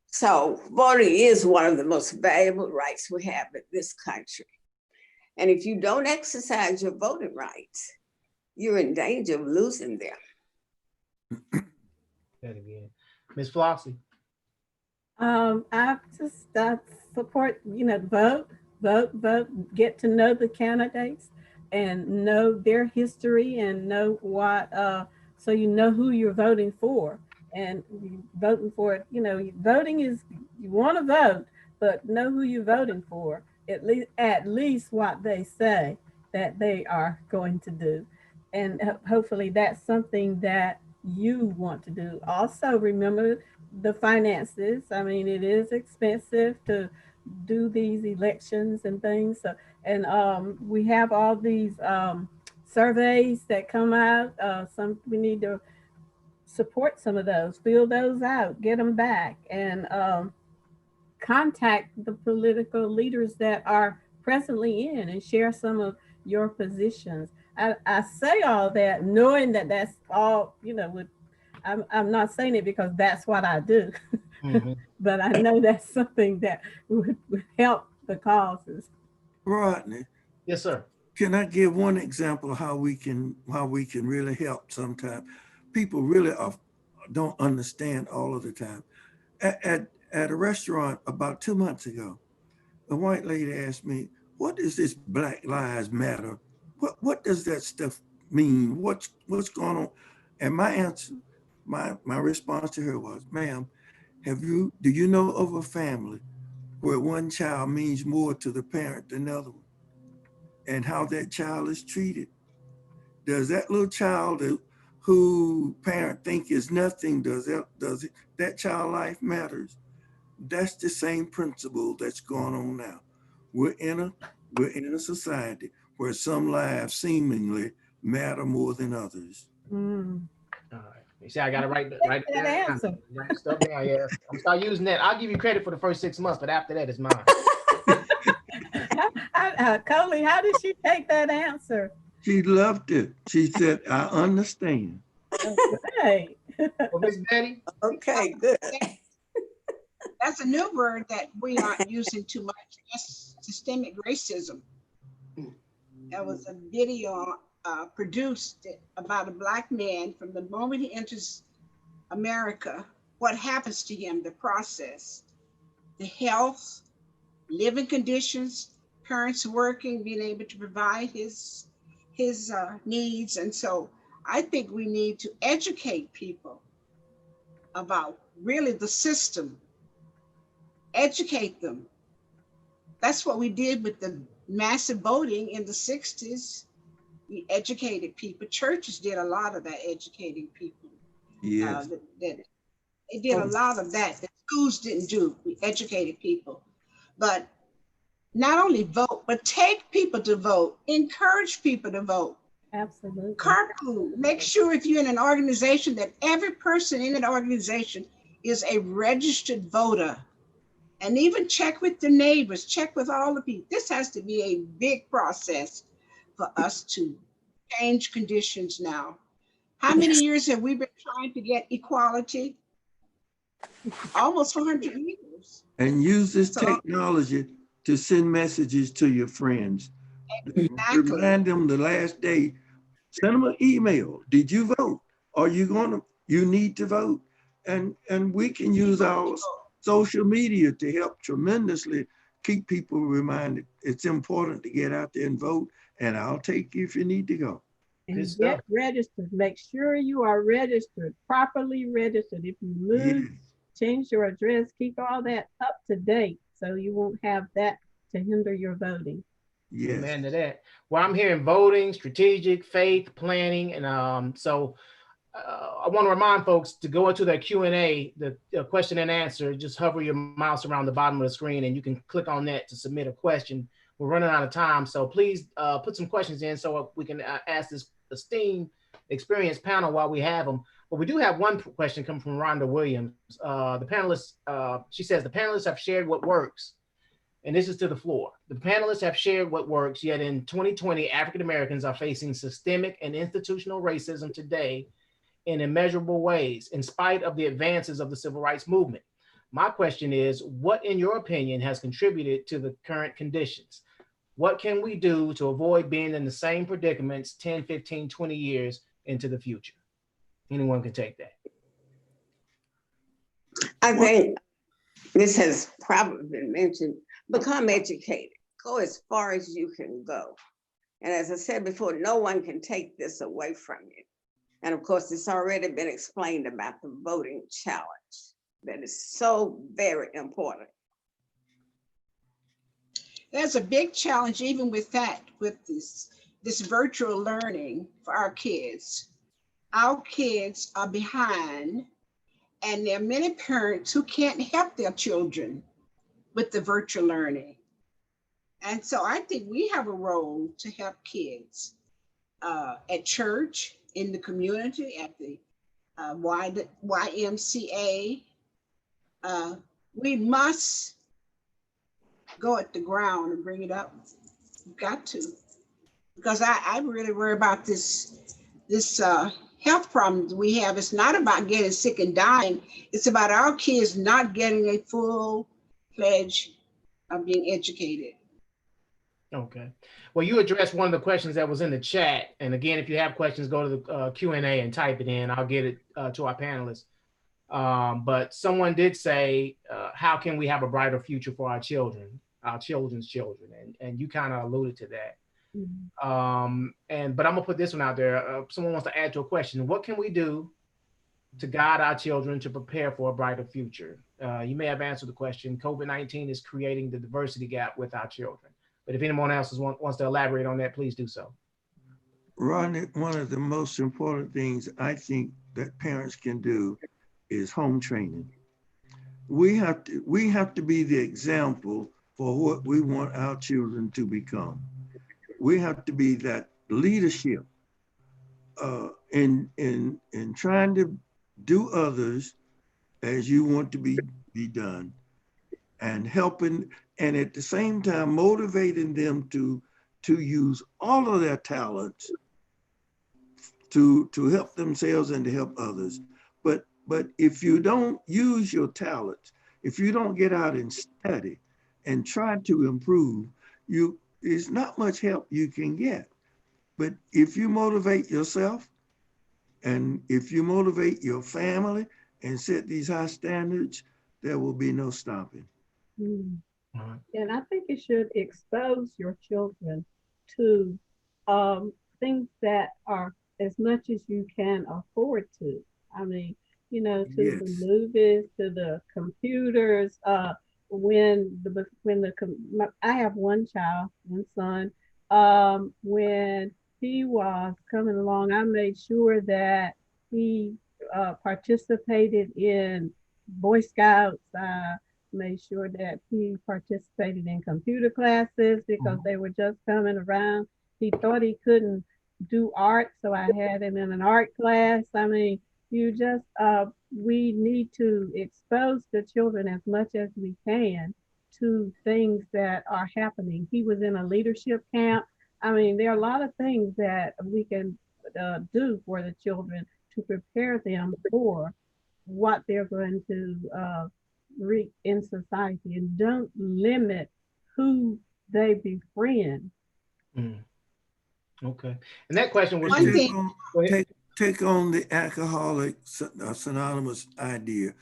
So voting is one of the most valuable rights we have in this country. And if you don't exercise your voting rights, you're in danger of losing them. That again. Ms. Flossie. I support, vote, get to know the candidates and know their history and know what, so you know who you're voting for. And voting for it, voting is, you want to vote, but know who you're voting for, at least what they say that they are going to do. And hopefully that's something that you want to do. Also remember the finances. I mean, it is expensive to do these elections and things. So, and we have all these surveys that come out. We need to support some of those, fill those out, get them back, and contact the political leaders that are presently in and share some of your positions. I say all that knowing that that's all, I'm not saying it because that's what I do, but I know that's something that would help the causes. Rodney. Yes, sir. Can I give one example of how we can really help sometimes? People really don't understand all of the time. At a restaurant about 2 months ago, a white lady asked me, "What is this Black Lives Matter? What does that stuff mean? What's going on?" And my answer, my response to her was, "Ma'am, do you know of a family where one child means more to the parent than the other one, and how that child is treated? Does that little child who parent think is nothing, does that child life matters?" That's the same principle that's going on now. We're in a society where some lives seemingly matter more than others. All right. You see, I got to write that answer. Write stuff down. Yeah, I'm start using that. I'll give you credit for the first 6 months, but after that, it's mine. Coley, how did she take that answer? She loved it. She said, I understand. Okay. Well, Miss Bettye? Okay, good. That's a new word that we aren't using too much. That's systemic racism. There was a video produced about a Black man from the moment he enters America, what happens to him, the process, the health, living conditions, parents working, being able to provide his needs. And so I think we need to educate people about really the system, educate them. That's what we did with the massive voting in the 60s. We educated people. Churches did a lot of that, educating people. Yes. They did a lot of that schools didn't do. We educated people. But not only vote, but take people to vote, encourage people to vote. Absolutely. Carpool, make sure if you're in an organization that every person in that organization is a registered voter. And even check with the neighbors, check with all the people. This has to be a big process for us to change conditions now. How many years have we been trying to get equality? Almost 400 years. And use this technology to send messages to your friends. Exactly. Remind them the last day, send them an email. Did you vote? Are you you need to vote? And we can use our social media to help tremendously keep people reminded it's important to get out there and vote. And I'll take you if you need to go. And get registered. Make sure you are registered, properly registered. If you move, change your address, keep all that up to date so you won't have that to hinder your voting. Yes. Amen to that. Well, I'm hearing voting, strategic, faith, planning, and so I want to remind folks to go into that Q&A, the question and answer. Just hover your mouse around the bottom of the screen, and you can click on that to submit a question. We're running out of time, so please put some questions in so we can ask this esteemed, experienced panel while we have them. But we do have one question coming from Rhonda Williams. The panelists, she says, the panelists have shared what works. And this is to the floor. The panelists have shared what works, yet in 2020, African Americans are facing systemic and institutional racism today in immeasurable ways, in spite of the advances of the civil rights movement. My question is, what in your opinion has contributed to the current conditions? What can we do to avoid being in the same predicaments 10, 15, 20 years into the future? Anyone can take that. I think this has probably been mentioned. Become educated. Go as far as you can go. And as I said before, no one can take this away from you. And of course, it's already been explained about the voting challenge. That is so very important. There's a big challenge even with that, with this virtual learning for our kids. Our kids are behind, and there are many parents who can't help their children with the virtual learning. And so I think we have a role to help kids at church, in the community, at the YMCA. We must go at the ground and bring it up. We've got to, because I really worry about this health problem we have. It's not about getting sick and dying. It's about our kids not getting a full pledge of being educated. Okay. Well, you addressed one of the questions that was in the chat. And again, if you have questions, go to the Q&A and type it in. I'll get it to our panelists. But someone did say, how can we have a brighter future for our children, our children's children? And you kind of alluded to that. Mm-hmm. But I'm gonna put this one out there. Someone wants to add to a question. What can we do to guide our children to prepare for a brighter future? You may have answered the question. COVID-19 is creating the diversity gap with our children. But if anyone else wants to elaborate on that, please do so. Ron, one of the most important things I think that parents can do is home training. We have to be the example for what we want our children to become. We have to be that leadership in trying to do others as you want to be done, and helping and at the same time motivating them to use all of their talents to help themselves and to help others. But if you don't use your talents, if you don't get out and study and try to improve, there's not much help you can get. But if you motivate yourself, and if you motivate your family and set these high standards, there will be no stopping. Mm. And I think you should expose your children to things that are as much as you can afford to. I mean, to Yes. the movies, to the computers. I have one child, one son. When he was coming along, I made sure that he participated in Boy Scouts. Made sure that he participated in computer classes because they were just coming around. He thought he couldn't do art, so I had him in an art class. I mean, we need to expose the children as much as we can to things that are happening. He was in a leadership camp. I mean, there are a lot of things that we can do for the children to prepare them for what they're going to reap in society, and don't limit who they befriend. Mm. Okay. And that question was One thing. Take on the Alcoholics Anonymous idea.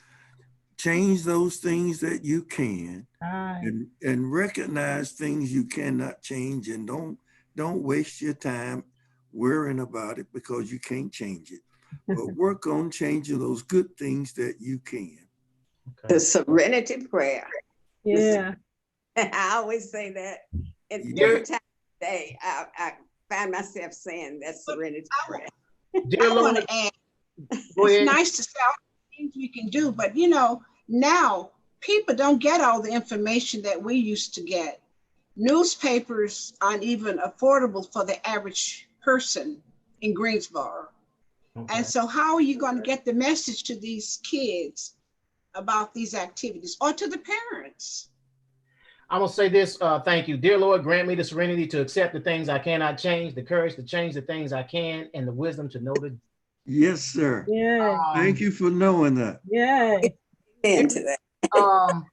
Change those things that you can, and recognize things you cannot change, and don't waste your time worrying about it because you can't change it. But work on changing those good things that you can. The Serenity Prayer. Yeah. I always say that. And every time today, I find myself saying that Serenity Prayer. I want to add, it's nice to say all the things we can do, but now people don't get all the information that we used to get. Newspapers aren't even affordable for the average person in Greensboro. Okay. And so how are you going to get the message to these kids about these activities, or to the parents? I'm going to say this, thank you. Dear Lord, grant me the serenity to accept the things I cannot change, the courage to change the things I can, and the wisdom to know the. Yes, sir. Yeah. Thank you for knowing that. Yeah. Into that.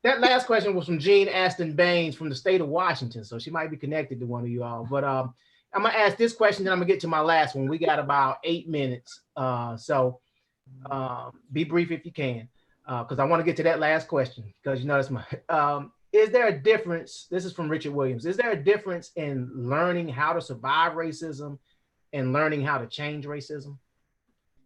That last question was from Jean Aston Baines from the state of Washington, so she might be connected to one of you all. But I'm going to ask this question, then I'm going to get to my last one. We got about 8 minutes, so be brief if you can, because I want to get to that last question, because that's my... is there a difference? This is from Richard Williams. Is there a difference in learning how to survive racism and learning how to change racism?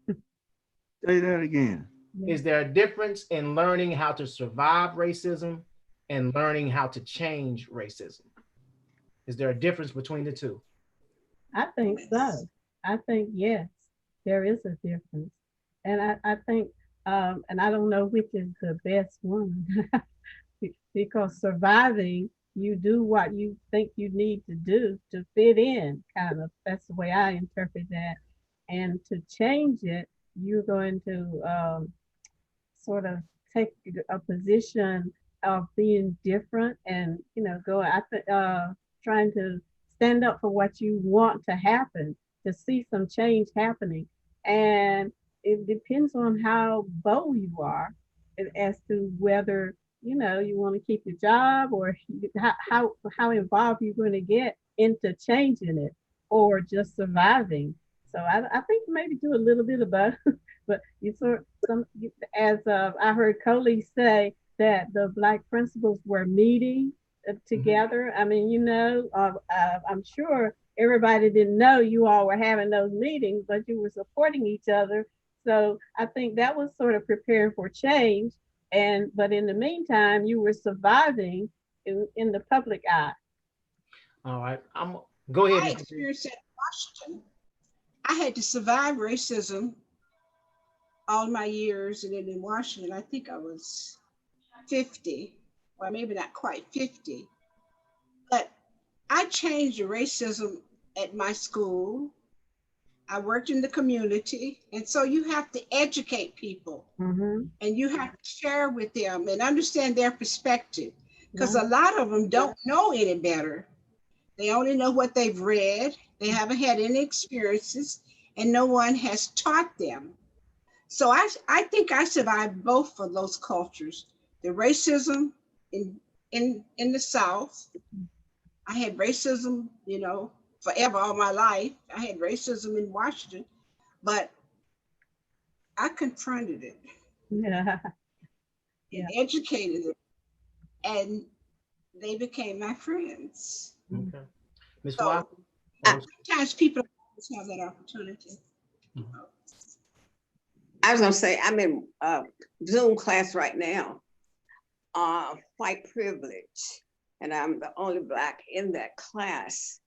Say that again. Is there a difference in learning how to survive racism and learning how to change racism? Is there a difference between the two? I think so. I think, yes, there is a difference. And I think, and I don't know which is the best one. Because surviving, you do what you think you need to do to fit in, kind of. That's the way I interpret that. And to change it, you're going to sort of take a position of being different and, trying to stand up for what you want to happen, to see some change happening. And it depends on how bold you are as to whether you want to keep your job, or how involved you're going to get into changing it, or just surviving. So I think maybe do a little bit of both. But I heard Coley say that the Black principals were meeting together. Mm-hmm. I mean, I'm sure everybody didn't know you all were having those meetings, but you were supporting each other. So I think that was sort of preparing for change. But in the meantime, you were surviving in the public eye. All right, go ahead. I experienced it in Washington. I had to survive racism all my years, and then in Washington, I think I was 50, or maybe not quite 50. But I changed the racism at my school. I worked in the community, and so you have to educate people, mm-hmm. and you have to share with them and understand their perspective. because a lot of them don't know any better. They only know what they've read. They haven't had any experiences, and no one has taught them. So I think I survived both of those cultures. The racism in the South. I had racism, you know, forever all my life. I had racism in Washington, but I confronted it Yeah. and educated it, and they became my friends. Okay. Ms. So Flossie? sometimes people don't always have that opportunity. I was gonna say, I'm in Zoom class right now, white privilege, and I'm the only Black in that class.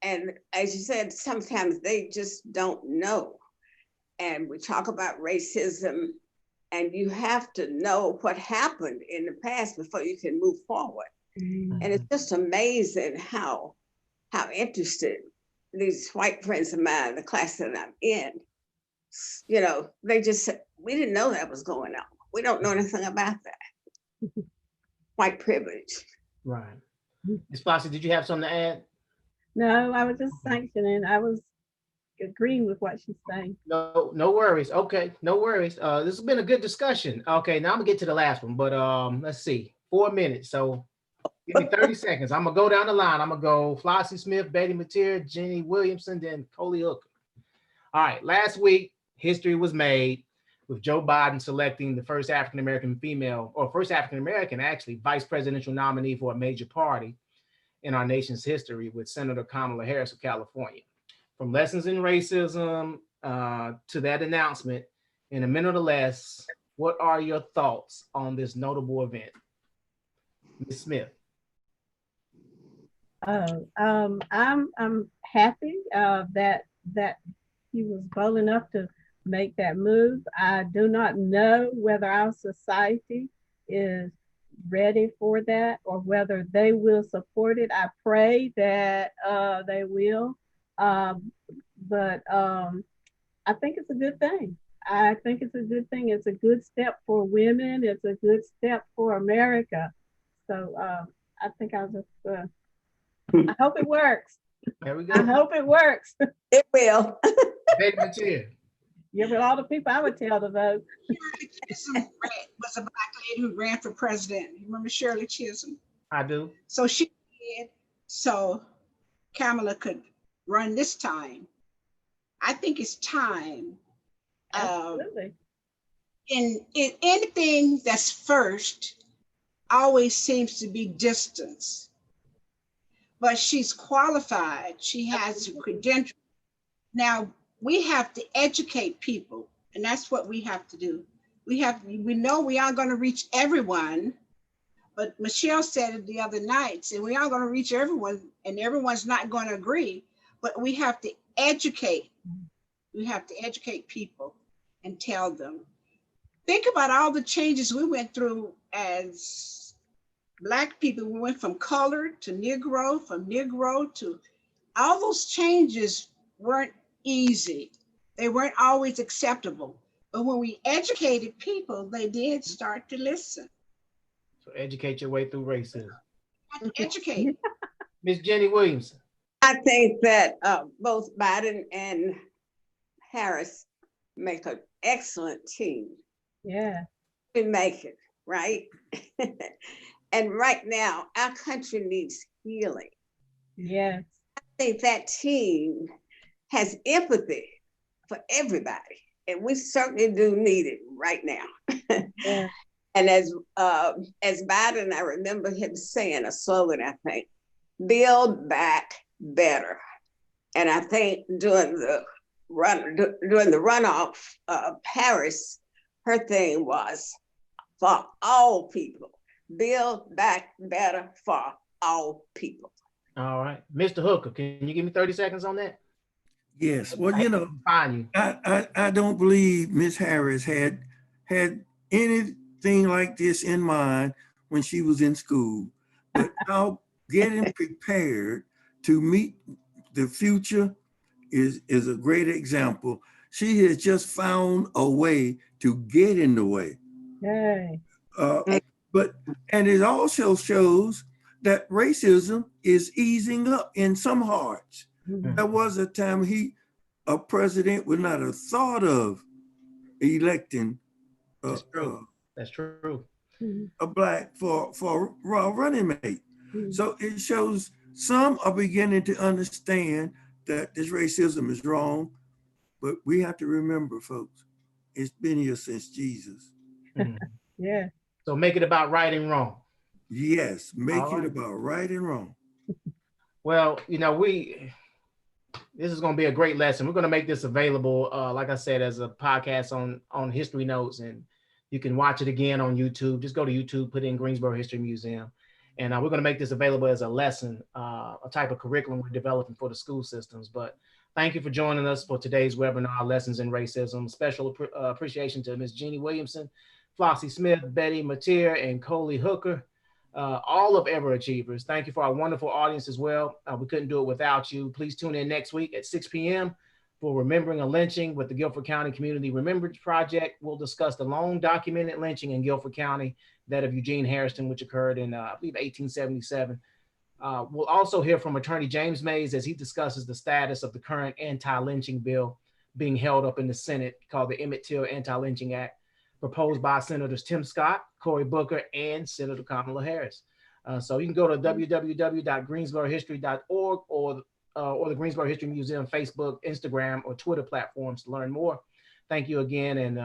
And as you said, sometimes they just don't know. And we talk about racism, and you have to know what happened in the past before you can move forward. And it's just amazing how interested these white friends of mine, the class that I'm in, you know, they just said, we didn't know that was going on. We don't know anything about that. White privilege. Right. Ms. Flossie, did you have something to add? No, I was just sanctioning. I was agreeing with what she's saying. No worries. Okay, no worries. This has been a good discussion. Okay, now I'm gonna get to the last one, but let's see, 4 minutes. So give me 30 seconds. I'm gonna go down the line. I'm gonna go Flossie Smith, Bettye, Ginny Williamson, then Coley Hooker. All right, last week, history was made with Joe Biden selecting the first African-American female, or first African-American actually, vice presidential nominee for a major party in our nation's history with Senator Kamala Harris of California. From lessons in racism to that announcement, in a minute or less, what are your thoughts on this notable event? Ms. Smith. I'm happy that he was bold enough to make that move. I do not know whether our society is ready for that or whether they will support it. I pray that they will. But I think it's a good thing. I think it's a good thing. It's a good step for women. It's a good step for America. So I think I'll just, I hope it works. There we go. I hope it works. It will. Bettye. Yeah, but all the people I would tell to vote. Shirley Chisholm was a Black lady who ran for president. You remember Shirley Chisholm? I do. So she did, so Kamala could run this time. I think it's time. Absolutely. In anything that's first always seems to be distance. But she's qualified. She has a credential. Now we have to educate people, and that's what we have to do. We know we aren't going to reach everyone, but Michelle said it the other night, and we are going to reach everyone, and everyone's not going to agree, but we have to educate. We have to educate people and tell them. Think about all the changes we went through as Black people. We went from colored to Negro, from Negro to, all those changes weren't easy. They weren't always acceptable. But when we educated people, they did start to listen. So educate your way through racism. Educate. Ms. Ginny Williamson. I think that both Biden and Harris make an excellent team. Yeah. We make it, right? And right now, our country needs healing. Yes. I think that team has empathy for everybody, and we certainly do need it right now. Yeah. And as Biden, I remember him saying a slogan, I think, build back better. And I think during the runoff, Harris, her thing was for all people, build back better for all people. All right. Mr. Hooker, can you give me 30 seconds on that? Yes, well, you know, Find you. I don't believe Miss Harris had anything like this in mind when she was in school. But now getting prepared to meet the future is a great example. She has just found a way to get in the way. Yay. And it also shows that racism is easing up in some hearts. There was a time a president would not have thought of electing That's true. That's true. a black for a running mate. So it shows some are beginning to understand that this racism is wrong, but we have to remember, folks, it's been here since Jesus. Yeah. So make it about right and wrong. Yes, make it about right and wrong. Well, you know, this is going to be a great lesson. We're going to make this available, like I said, as a podcast on History Notes, and you can watch it again on YouTube. Just go to YouTube, put in Greensboro History Museum, and we're going to make this available as a lesson, a type of curriculum we're developing for the school systems. But thank you for joining us for today's webinar, Lessons in Racism. Special appreciation to Ms. Ginny Williamson, Flossie Smith, Bettye Mateer, and Coley Hooker. All of Ever Achievers. Thank you for our wonderful audience as well. We couldn't do it without you. Please tune in next week at 6 p.m. for Remembering a Lynching with the Guilford County Community Remembrance Project. We'll discuss the long documented lynching in Guilford County, that of Eugene Harrison, which occurred in, I believe, 1877. We'll also hear from Attorney James Mays as he discusses the status of the current anti-lynching bill being held up in the Senate called the Emmett Till Anti-Lynching Act, proposed by Senators Tim Scott, Cory Booker, and Senator Kamala Harris. So you can go to www.greensborohistory.org or the Greensboro History Museum Facebook, Instagram, or Twitter platforms to learn more. Thank you again, and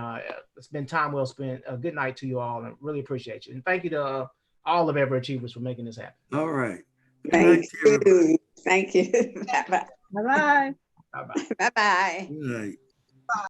it's been time well spent. Good night to you all, and really appreciate you. And thank you to all of Ever Achievers for making this happen. All right. Thank you. Thank you. Bye-bye. Bye-bye. Bye-bye. Bye-bye. Good night.